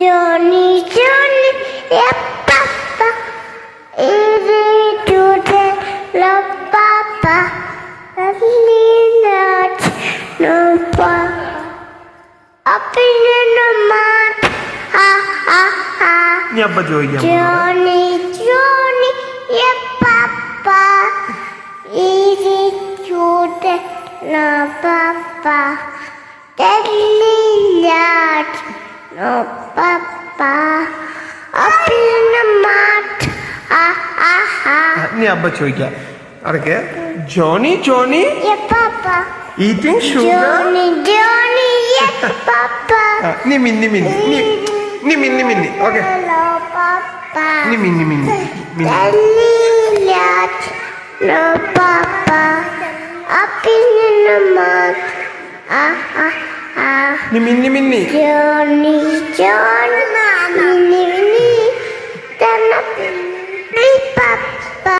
Johnny, Johnny, yeah, Papa. Easy to tell, love Papa. Not, no Papa. Up in the mouth, ha ha ha. Johnny, Johnny, yeah, Papa. Easy to tell, love Papa. Not, no Papa. Up in the mouth, ha ha ha. നീ അബ്ബ ചോദിക്കാം അതൊക്കെ Johnny Johnny Yeah, Papa. Eating sugar Johnny, Johnny, yeah, Papa. നീ മിന്നി മിന്നി നീ മിന്നി മിന്നി ഓക്കെ Hello, Papa. നീ മിന്നി മിന്നി മിന്നി Elliot, no, Papa. Up in the mouth, ah, ah, ah. നീ മിന്നി മിന്നി Johnny, Johnny.